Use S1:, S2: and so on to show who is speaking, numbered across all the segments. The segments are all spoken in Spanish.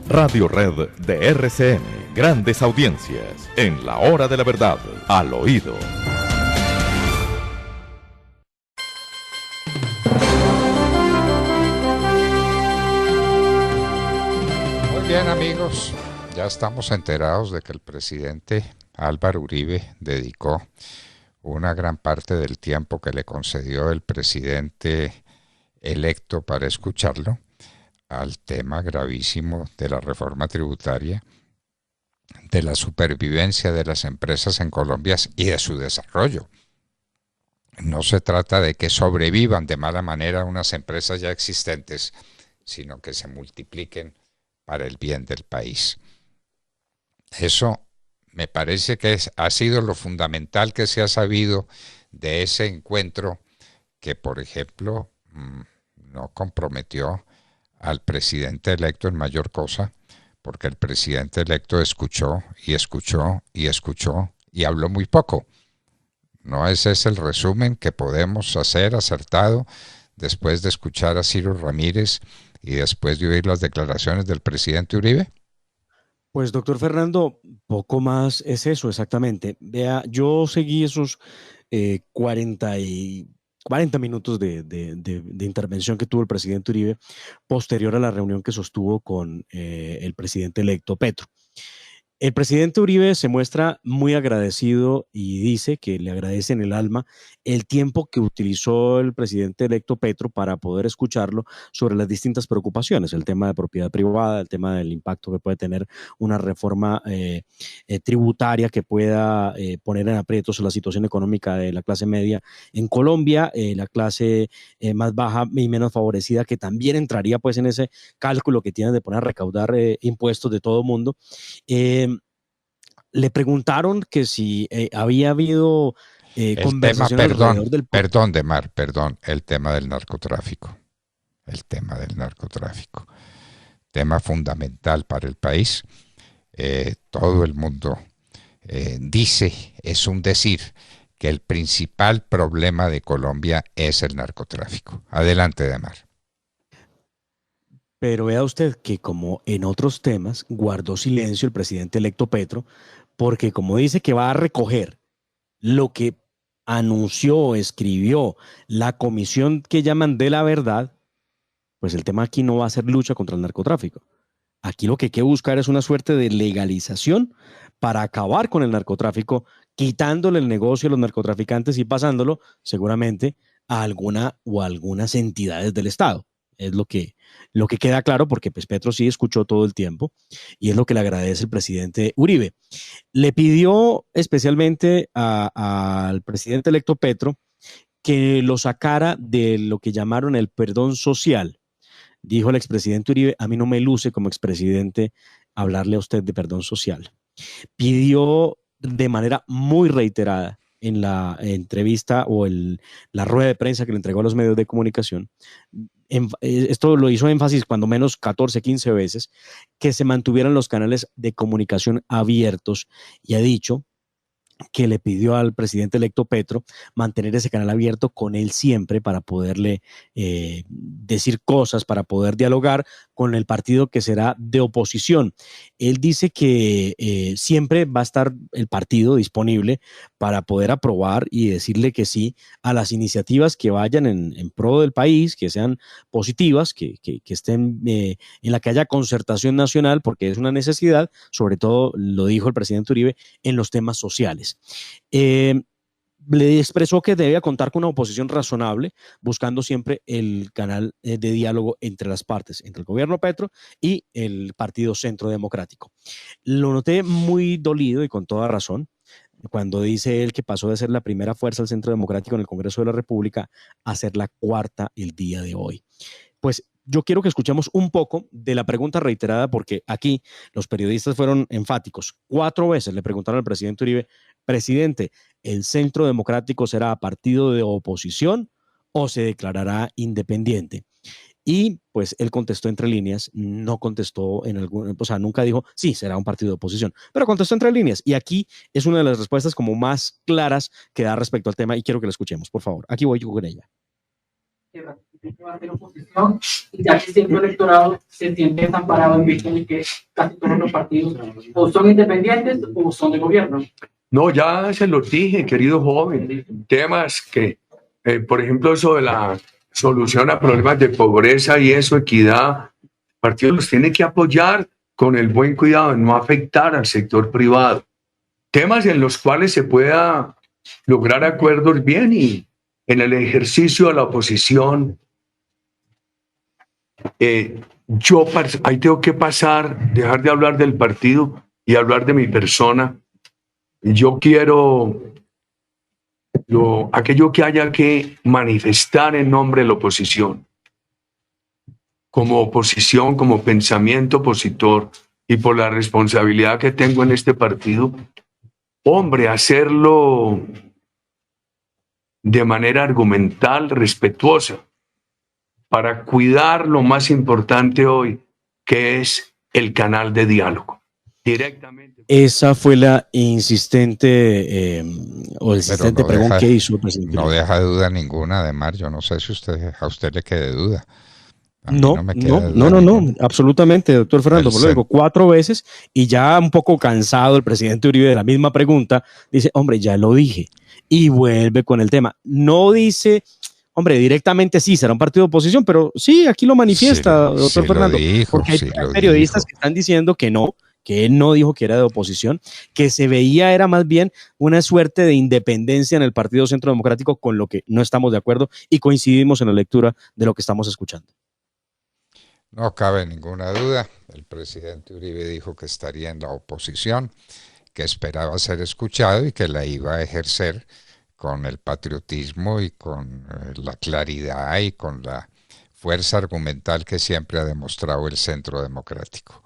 S1: Radio Red de RCN, grandes audiencias, en la hora de la verdad, al oído.
S2: Muy bien, amigos, ya estamos enterados de que el presidente Álvaro Uribe dedicó una gran parte del tiempo que le concedió el presidente electo para escucharlo al tema gravísimo de la reforma tributaria, de la supervivencia de las empresas en Colombia y de su desarrollo. No se trata de que sobrevivan de mala manera unas empresas ya existentes, sino que se multipliquen para el bien del país. Eso me parece que ha sido lo fundamental que se ha sabido de ese encuentro que, por ejemplo, no comprometió al presidente electo en mayor cosa, porque el presidente electo escuchó y escuchó y escuchó y habló muy poco. ¿No ese es el resumen que podemos hacer acertado después de escuchar a Ciro Ramírez y después de oír las declaraciones del presidente Uribe?
S3: Pues, doctor Fernando, poco más es eso exactamente. Vea, yo seguí esos 40 minutos de intervención que tuvo el presidente Uribe posterior a la reunión que sostuvo con el presidente electo Petro. El presidente Uribe se muestra muy agradecido y dice que le agradece en el alma el tiempo que utilizó el presidente electo Petro para poder escucharlo sobre las distintas preocupaciones, el tema de propiedad privada, el tema del impacto que puede tener una reforma tributaria que pueda poner en aprietos la situación económica de la clase media en Colombia, la clase más baja y menos favorecida, que también entraría pues en ese cálculo que tienen de poner a recaudar impuestos de todo mundo. Le preguntaron que si había habido conversación alrededor del...
S2: el tema del narcotráfico. Tema fundamental para el país. Todo el mundo dice, es un decir, que el principal problema de Colombia es el narcotráfico. Adelante, Demar.
S3: Pero vea usted que, como en otros temas, guardó silencio el presidente electo Petro, porque como dice que va a recoger lo que anunció, escribió la comisión que llaman de la verdad, pues el tema aquí no va a ser lucha contra el narcotráfico. Aquí lo que hay que buscar es una suerte de legalización para acabar con el narcotráfico, quitándole el negocio a los narcotraficantes y pasándolo seguramente a alguna o algunas entidades del Estado. Es lo que queda claro, porque pues Petro sí escuchó todo el tiempo y es lo que le agradece el presidente Uribe. Le pidió especialmente al presidente electo Petro que lo sacara de lo que llamaron el perdón social. Dijo el expresidente Uribe, a mí no me luce como expresidente hablarle a usted de perdón social. Pidió de manera muy reiterada en la entrevista o la rueda de prensa que le entregó a los medios de comunicación, esto lo hizo énfasis cuando menos 14, 15 veces, que se mantuvieran los canales de comunicación abiertos, y ha dicho que le pidió al presidente electo Petro mantener ese canal abierto con él siempre para poderle decir cosas, para poder dialogar con el partido que será de oposición. Él dice que siempre va a estar el partido disponible para poder aprobar y decirle que sí a las iniciativas que vayan en pro del país, que sean positivas, que estén en la que haya concertación nacional, porque es una necesidad, sobre todo, lo dijo el presidente Uribe, en los temas sociales. Le expresó que debía contar con una oposición razonable, buscando siempre el canal de diálogo entre las partes, entre el gobierno Petro y el Partido Centro Democrático. Lo noté muy dolido y con toda razón cuando dice él que pasó de ser la primera fuerza del Centro Democrático en el Congreso de la República a ser la cuarta el día de hoy. Pues yo quiero que escuchemos un poco de la pregunta reiterada, porque aquí los periodistas fueron enfáticos. 4 veces le preguntaron al presidente Uribe: presidente, ¿el Centro Democrático será partido de oposición o se declarará independiente? Y pues él contestó entre líneas, no contestó nunca dijo, sí, será un partido de oposición, pero contestó entre líneas. Y aquí es una de las respuestas como más claras que da respecto al tema, y quiero que la escuchemos, por favor. Aquí voy yo con ella.
S4: va a tener oposición, ya que siempre el electorado se siente desamparado en vista de que casi todos los partidos o son independientes o son de gobierno.
S5: No, ya se los dije, querido joven. Temas que, por ejemplo, eso de la solución a problemas de pobreza y eso, equidad, el partido los tiene que apoyar con el buen cuidado de no afectar al sector privado. Temas en los cuales se pueda lograr acuerdos bien y en el ejercicio de la oposición. Ahí tengo que dejar de hablar del partido y hablar de mi persona. Yo quiero aquello que haya que manifestar en nombre de la oposición, como pensamiento opositor y por la responsabilidad que tengo en este partido, hombre, hacerlo de manera argumental, respetuosa, para cuidar lo más importante hoy, que es el canal de diálogo. Directamente.
S3: Esa fue la insistente pregunta que hizo el presidente.
S2: No deja duda ninguna, además, yo no sé si a usted le quede duda.
S3: No, absolutamente, doctor Fernando, por lo digo 4 veces y ya un poco cansado el presidente Uribe de la misma pregunta, dice, hombre, ya lo dije, y vuelve con el tema. No dice, hombre, directamente sí, será un partido de oposición, pero sí, aquí lo manifiesta, doctor Fernando, porque hay periodistas que están diciendo que no, que él no dijo que era de oposición, que se veía era más bien una suerte de independencia en el Partido Centro Democrático, con lo que no estamos de acuerdo y coincidimos en la lectura de lo que estamos escuchando.
S2: No cabe ninguna duda, el presidente Uribe dijo que estaría en la oposición, que esperaba ser escuchado y que la iba a ejercer con el patriotismo y con la claridad y con la fuerza argumental que siempre ha demostrado el Centro Democrático.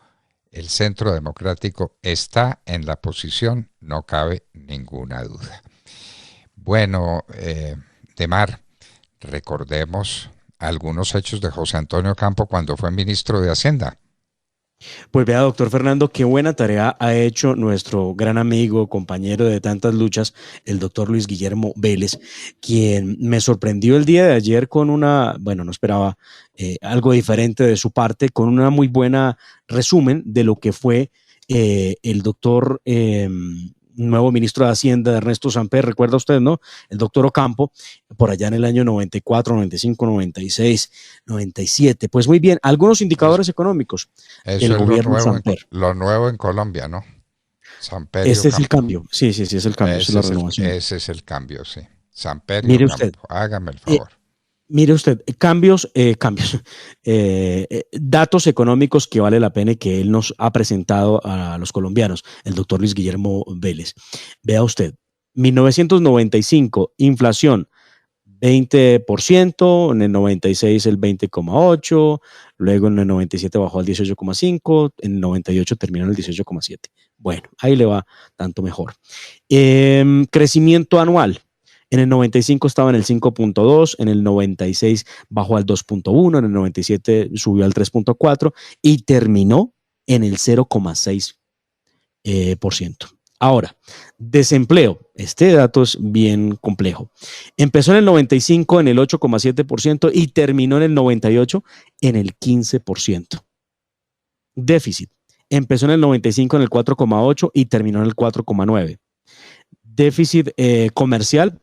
S2: El Centro Democrático está en la posición, no cabe ninguna duda. Bueno, Demar, recordemos algunos hechos de José Antonio Campo cuando fue ministro de Hacienda.
S3: Pues vea, doctor Fernando, qué buena tarea ha hecho nuestro gran amigo, compañero de tantas luchas, el doctor Luis Guillermo Vélez, quien me sorprendió el día de ayer con no esperaba algo diferente de su parte, con una muy buena resumen de lo que fue el doctor nuevo ministro de Hacienda, Ernesto Samper, recuerda usted, ¿no? El doctor Ocampo, por allá en el año 94, 95, 96, 97. Pues muy bien, algunos indicadores económicos del gobierno Samper.
S2: Lo nuevo en Colombia, ¿no? Samper y
S3: Ese
S2: Ocampo.
S3: Es el cambio, sí, es el cambio, es la renovación.
S2: Ese es el cambio, sí. Samper y
S3: Mire
S2: Ocampo,
S3: usted,
S2: hágame el favor.
S3: Mire usted, datos económicos que vale la pena y que él nos ha presentado a los colombianos, el doctor Luis Guillermo Vélez. Vea usted, 1995, inflación 20%, en el 96 el 20,8%, luego en el 97 bajó al 18,5%, en el 98 terminó en el 18,7%. Bueno, ahí le va tanto mejor. Crecimiento anual. En el 95 estaba en el 5.2, en el 96 bajó al 2.1, en el 97 subió al 3.4 y terminó en el 0,6%. Ahora, desempleo. Este dato es bien complejo. Empezó en el 95 en el 8,7% y terminó en el 98 en el 15%. Déficit. Empezó en el 95 en el 4,8 y terminó en el 4,9. Déficit comercial,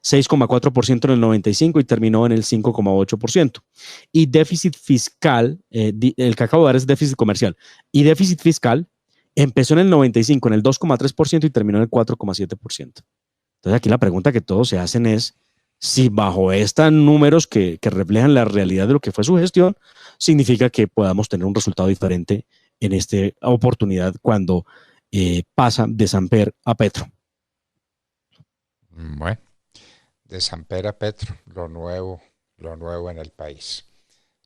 S3: 6,4% en el 95 y terminó en el 5,8%. Y déficit fiscal, el que acabo de dar es déficit comercial. Y déficit fiscal empezó en el 95 en el 2,3% y terminó en el 4,7%. Entonces aquí la pregunta que todos se hacen es si bajo estos números que reflejan la realidad de lo que fue su gestión, significa que podamos tener un resultado diferente en esta oportunidad cuando pasa de Samper a Petro.
S2: Bueno, de Samper a Petro, lo nuevo en el país.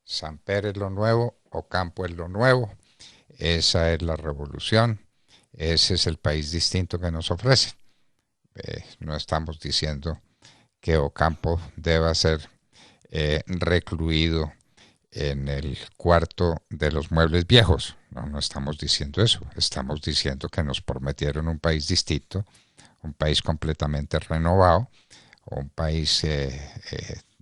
S2: Samper es lo nuevo, Ocampo es lo nuevo. Esa es la revolución, ese es el país distinto que nos ofrece. No estamos diciendo que Ocampo deba ser recluido en el cuarto de los muebles viejos. No estamos diciendo eso. Estamos diciendo que nos prometieron un país distinto, un país completamente renovado, un país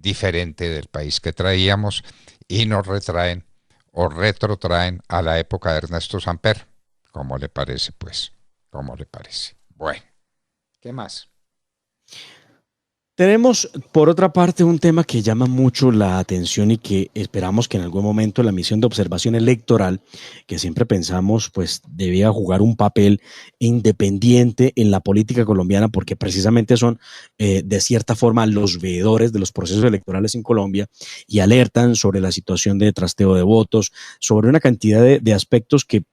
S2: diferente del país que traíamos y nos retraen o retrotraen a la época de Ernesto Samper. ¿Cómo le parece, pues? ¿Cómo le parece? Bueno, ¿qué más?
S3: Tenemos, por otra parte, un tema que llama mucho la atención y que esperamos que en algún momento la misión de observación electoral, que siempre pensamos pues debía jugar un papel independiente en la política colombiana, porque precisamente son de cierta forma los veedores de los procesos electorales en Colombia y alertan sobre la situación de trasteo de votos, sobre una cantidad de aspectos que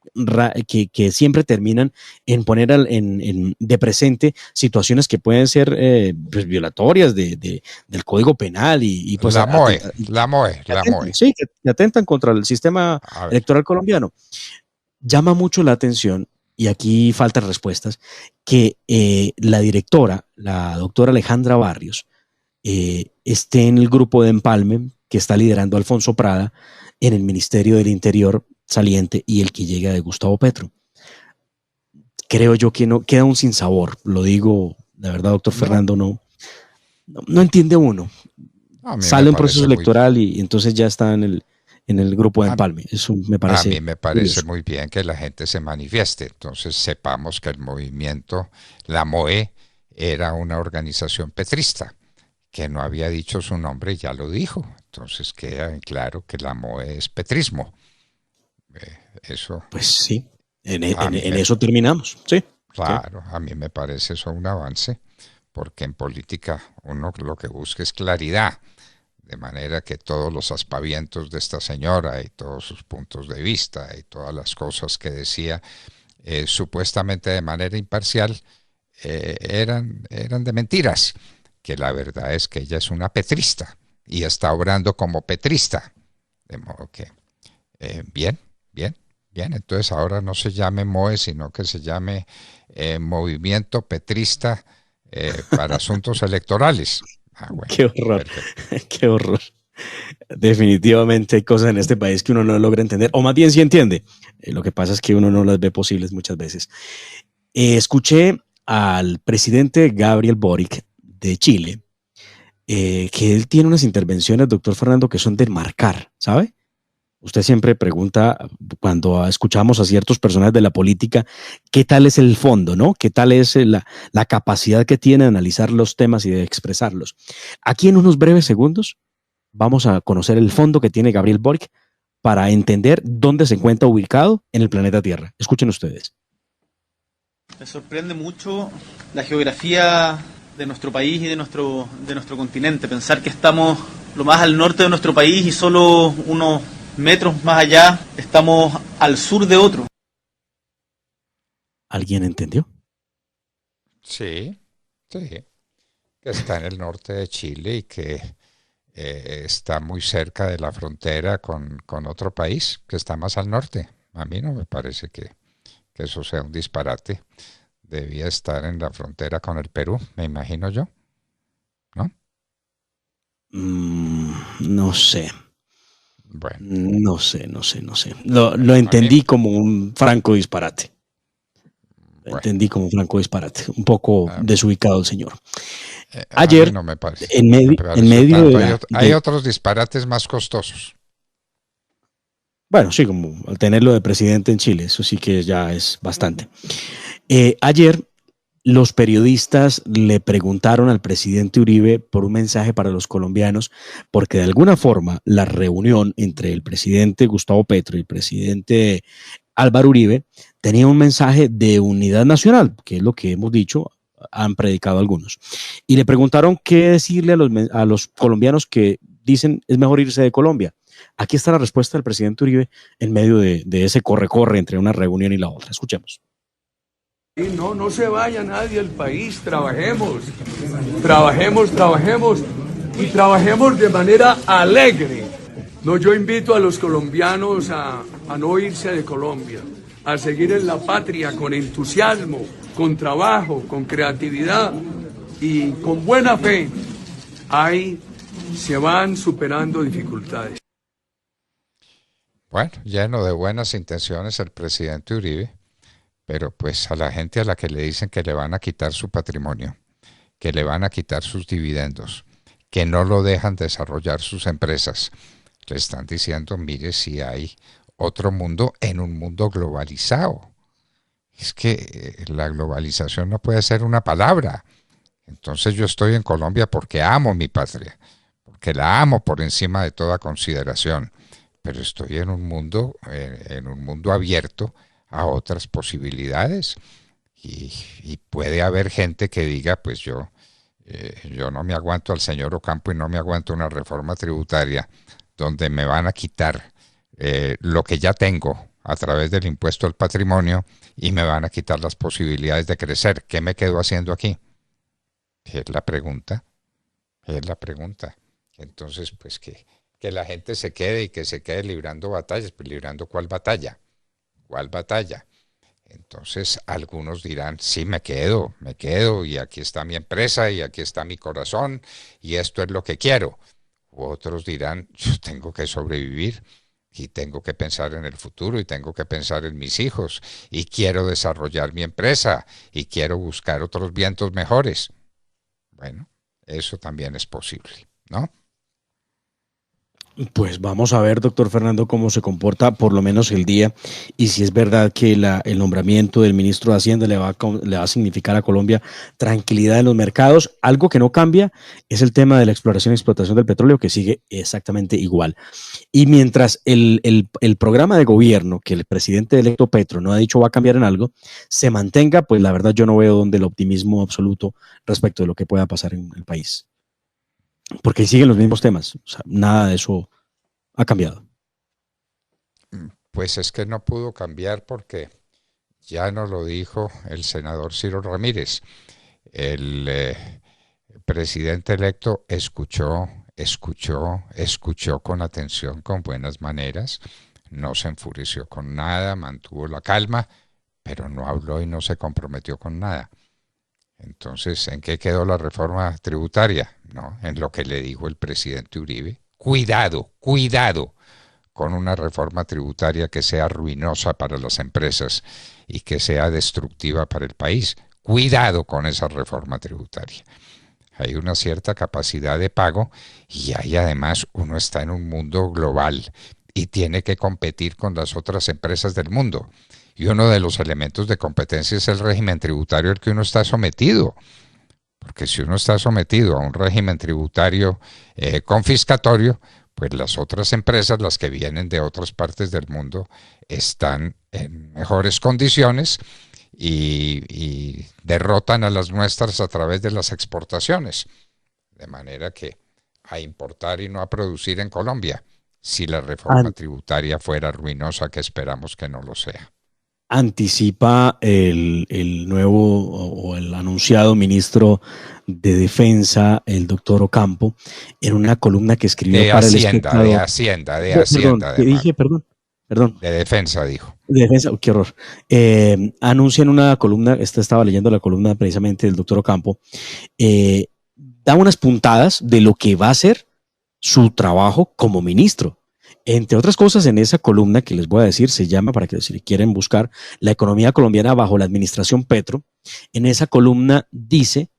S3: siempre terminan en poner de presente situaciones que pueden ser pues, violatorias del Código Penal y pues
S2: la MOE.
S3: Sí, que atentan contra el sistema electoral colombiano. Llama mucho la atención, y aquí faltan respuestas, que la directora, la doctora Alejandra Barrios, esté en el grupo de empalme que está liderando Alfonso Prada en el Ministerio del Interior saliente y el que llega de Gustavo Petro. Creo yo que no queda un sinsabor, lo digo, la verdad, doctor Fernando, no entiende uno. Sale un proceso electoral y entonces ya está en el grupo de empalme. Eso me parece.
S2: A mí me parece muy bien que la gente se manifieste. Entonces sepamos que el movimiento, la MOE, era una organización petrista, que no había dicho su nombre y ya lo dijo. Entonces queda claro que la MOE es petrismo. Eso.
S3: Pues sí, en eso terminamos, sí.
S2: Claro, a mí me parece eso un avance, porque en política uno lo que busca es claridad, de manera que todos los aspavientos de esta señora y todos sus puntos de vista y todas las cosas que decía supuestamente de manera imparcial eran de mentiras, que la verdad es que ella es una petrista y está obrando como petrista, de modo que bien, entonces ahora no se llame MOE, sino que se llame Movimiento Petrista para Asuntos Electorales. Bueno, qué horror,
S3: qué horror. Definitivamente hay cosas en este país que uno no logra entender, o más bien sí entiende. Lo que pasa es que uno no las ve posibles muchas veces. Escuché al presidente Gabriel Boric de Chile, que él tiene unas intervenciones, doctor Fernando, que son de enmarcar, ¿sabe? Usted siempre pregunta, cuando escuchamos a ciertos personajes de la política, ¿qué tal es el fondo, no? ¿Qué tal es la capacidad que tiene de analizar los temas y de expresarlos? Aquí en unos breves segundos vamos a conocer el fondo que tiene Gabriel Boric para entender dónde se encuentra ubicado en el planeta Tierra. Escuchen ustedes.
S6: Me sorprende mucho la geografía de nuestro país y de nuestro continente. Pensar que estamos lo más al norte de nuestro país y solo unos metros más allá estamos al sur de otro.
S3: ¿Alguien entendió?
S2: Sí, que está en el norte de Chile y que está muy cerca de la frontera con otro país que está más al norte. A mí no me parece que eso sea un disparate. Debía estar en la frontera con el Perú, me imagino yo, ¿no?
S3: No sé.
S2: Bueno.
S3: No sé. Lo entendí como un franco disparate. Bueno. Entendí como un franco disparate. Un poco desubicado el señor. Ayer,
S2: no me parece,
S3: en medio
S2: hay otros disparates más costosos.
S3: Bueno, sí, como al tenerlo de presidente en Chile, eso sí que ya es bastante. Ayer los periodistas le preguntaron al presidente Uribe por un mensaje para los colombianos, porque de alguna forma la reunión entre el presidente Gustavo Petro y el presidente Álvaro Uribe tenía un mensaje de unidad nacional, que es lo que hemos dicho, han predicado algunos. Y le preguntaron qué decirle a los colombianos que dicen es mejor irse de Colombia. Aquí está la respuesta del presidente Uribe en medio de ese corre-corre entre una reunión y la otra. Escuchemos.
S5: No se vaya nadie del país, trabajemos y trabajemos de manera alegre. No, yo invito a los colombianos a no irse de Colombia, a seguir en la patria con entusiasmo, con trabajo, con creatividad y con buena fe. Ahí se van superando dificultades.
S2: Bueno, lleno de buenas intenciones el presidente Uribe, pero pues a la gente a la que le dicen que le van a quitar su patrimonio, que le van a quitar sus dividendos, que no lo dejan desarrollar sus empresas. Le están diciendo, mire, si hay otro mundo en un mundo globalizado. Es que la globalización no puede ser una palabra. Entonces yo estoy en Colombia porque amo mi patria, porque la amo por encima de toda consideración, pero estoy en un mundo abierto a otras posibilidades y puede haber gente que diga, pues yo no me aguanto al señor Ocampo y no me aguanto una reforma tributaria donde me van a quitar lo que ya tengo a través del impuesto al patrimonio y me van a quitar las posibilidades de crecer. ¿Qué me quedo haciendo aquí? Es la pregunta, es la pregunta. Entonces, pues que la gente se quede y que se quede librando batallas. Pues librando ¿cuál batalla? ¿Cuál batalla? Entonces algunos dirán, sí, me quedo y aquí está mi empresa y aquí está mi corazón y esto es lo que quiero. U otros dirán, yo tengo que sobrevivir y tengo que pensar en el futuro y tengo que pensar en mis hijos y quiero desarrollar mi empresa y quiero buscar otros vientos mejores. Bueno, eso también es posible, ¿no?
S3: Pues vamos a ver, doctor Fernando, cómo se comporta por lo menos el día y si es verdad que el nombramiento del ministro de Hacienda le va a significar a Colombia tranquilidad en los mercados. Algo que no cambia es el tema de la exploración y explotación del petróleo, que sigue exactamente igual. Y mientras el programa de gobierno que el presidente electo Petro no ha dicho va a cambiar en algo, se mantenga, pues la verdad yo no veo donde el optimismo absoluto respecto de lo que pueda pasar en el país. Porque siguen los mismos temas, o sea, nada de eso ha cambiado.
S2: Pues es que no pudo cambiar porque ya nos lo dijo el senador Ciro Ramírez. El presidente electo escuchó con atención, con buenas maneras, no se enfureció con nada, mantuvo la calma, pero no habló y no se comprometió con nada. Entonces, ¿en qué quedó la reforma tributaria? No, en lo que le dijo el presidente Uribe. Cuidado con una reforma tributaria que sea ruinosa para las empresas y que sea destructiva para el país. Cuidado con esa reforma tributaria. Hay una cierta capacidad de pago y ahí además uno está en un mundo global y tiene que competir con las otras empresas del mundo. Y uno de los elementos de competencia es el régimen tributario al que uno está sometido. Porque si uno está sometido a un régimen tributario confiscatorio, pues las otras empresas, las que vienen de otras partes del mundo, están en mejores condiciones y derrotan a las nuestras a través de las exportaciones. De manera que a importar y no a producir en Colombia, si la reforma tributaria fuera ruinosa, que esperamos que no lo sea.
S3: Anticipa el nuevo o el anunciado ministro de Defensa, el doctor Ocampo, en una columna que escribió para el Espectador.
S2: De Hacienda.
S3: Perdón.
S2: De Defensa, dijo.
S3: De Defensa, qué horror. Anuncia en una columna, estaba leyendo la columna precisamente del doctor Ocampo, da unas puntadas de lo que va a ser su trabajo como ministro. Entre otras cosas, en esa columna que les voy a decir, se llama, para que si quieren buscar, La economía colombiana bajo la administración Petro. En esa columna dice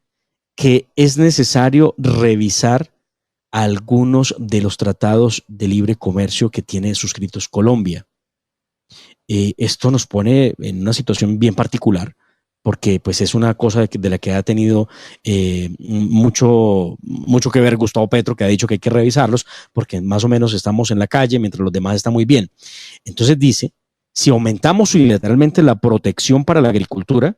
S3: que es necesario revisar algunos de los tratados de libre comercio que tiene suscritos Colombia. Esto nos pone en una situación bien particular, porque pues es una cosa de la que ha tenido mucho que ver Gustavo Petro, que ha dicho que hay que revisarlos, porque más o menos estamos en la calle mientras los demás están muy bien. Entonces dice, si aumentamos unilateralmente la protección para la agricultura,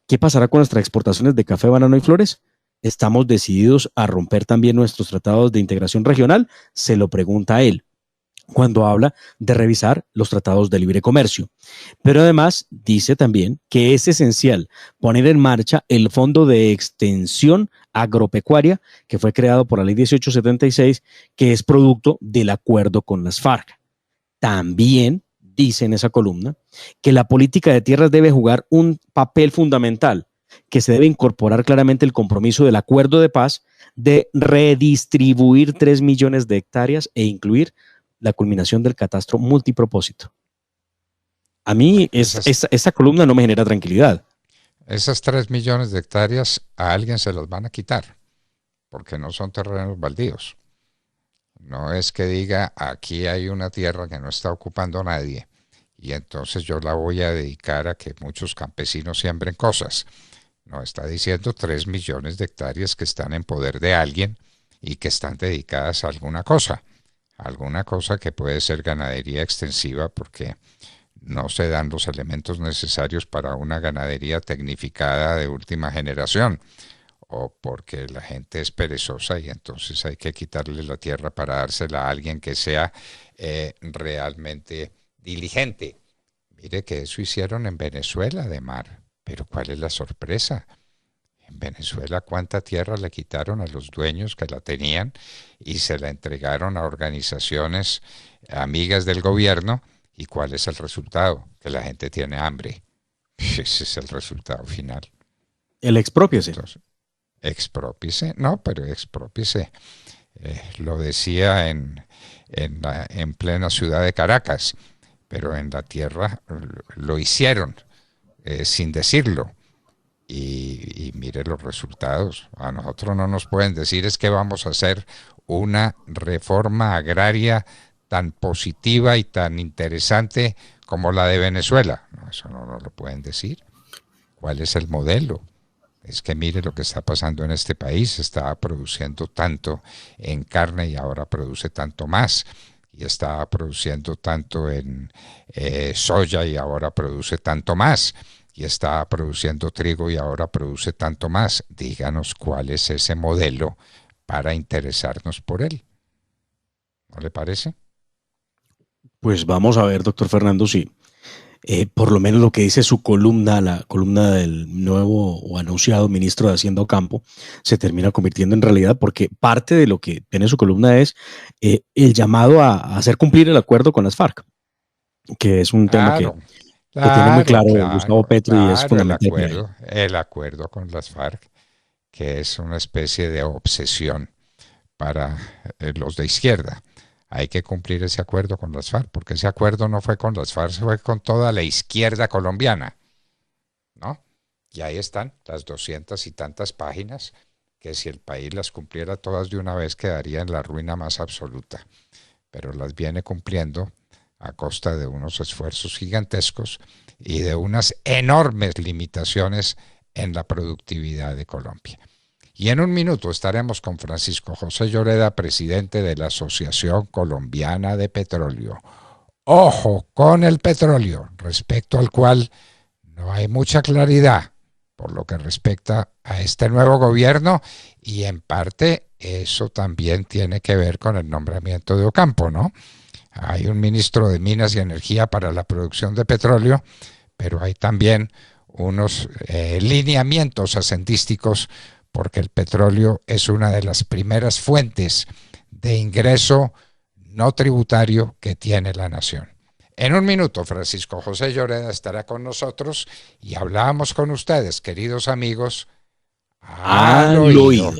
S3: ¿qué pasará con nuestras exportaciones de café, banano y flores? ¿Estamos decididos a romper también nuestros tratados de integración regional? Se lo pregunta a él cuando habla de revisar los tratados de libre comercio. Pero además dice también que es esencial poner en marcha el Fondo de Extensión Agropecuaria que fue creado por la Ley 1876, que es producto del acuerdo con las FARC. También dice en esa columna que la política de tierras debe jugar un papel fundamental, que se debe incorporar claramente el compromiso del acuerdo de paz de redistribuir 3 millones de hectáreas e incluir la culminación del catastro multipropósito. A mí esa columna no me genera tranquilidad.
S2: Esas 3 millones de hectáreas a alguien se los van a quitar. porque no son terrenos baldíos. No es que diga, aquí hay una tierra que no está ocupando nadie y entonces yo la voy a dedicar a que muchos campesinos siembren cosas. No, está diciendo 3 millones de hectáreas que están en poder de alguien y que están dedicadas a alguna cosa que puede ser ganadería extensiva, porque no se dan los elementos necesarios para una ganadería tecnificada de última generación, o porque la gente es perezosa y entonces hay que quitarle la tierra para dársela a alguien que sea realmente diligente. Mire que eso hicieron en Venezuela de mar, pero ¿cuál es la sorpresa? En Venezuela, ¿cuánta tierra le quitaron a los dueños que la tenían y se la entregaron a organizaciones amigas del gobierno? ¿Y cuál es el resultado? Que la gente tiene hambre. Ese es el resultado final.
S3: El exprópiese.
S2: Entonces, exprópiese, no, pero exprópiese. Lo decía en plena ciudad de Caracas, pero en la tierra lo hicieron sin decirlo. Y mire los resultados. A nosotros no nos pueden decir es que vamos a hacer una reforma agraria tan positiva y tan interesante como la de Venezuela. No, eso no nos lo pueden decir. ¿Cuál es el modelo? Es que mire lo que está pasando en este país. Estaba produciendo tanto en carne y ahora produce tanto más. Y estaba produciendo tanto en soya y ahora produce tanto más. Y estaba produciendo trigo y ahora produce tanto más. Díganos cuál es ese modelo para interesarnos por él. ¿No le parece?
S3: Pues vamos a ver, doctor Fernando, si por lo menos lo que dice su columna, la columna del nuevo o anunciado ministro de Hacienda Ocampo, se termina convirtiendo en realidad, porque parte de lo que tiene su columna es el llamado a hacer cumplir el acuerdo con las FARC, que es un tema que tiene muy claro Gustavo Petro y es fundamental.
S2: El acuerdo con las FARC, que es una especie de obsesión para los de izquierda. Hay que cumplir ese acuerdo con las FARC, porque ese acuerdo no fue con las FARC, fue con toda la izquierda colombiana, ¿no? Y ahí están las 200 y tantas páginas, que si el país las cumpliera todas de una vez quedaría en la ruina más absoluta. Pero las viene cumpliendo a costa de unos esfuerzos gigantescos y de unas enormes limitaciones en la productividad de Colombia. Y en un minuto estaremos con Francisco José Lloreda, presidente de la Asociación Colombiana de Petróleo. Ojo con el petróleo, respecto al cual no hay mucha claridad por lo que respecta a este nuevo gobierno, y en parte eso también tiene que ver con el nombramiento de Ocampo, ¿no? Hay un ministro de Minas y Energía para la producción de petróleo, pero hay también unos lineamientos ascentísticos, porque el petróleo es una de las primeras fuentes de ingreso no tributario que tiene la nación. En un minuto, Francisco José Lloreda estará con nosotros y hablamos con ustedes, queridos amigos, al oído.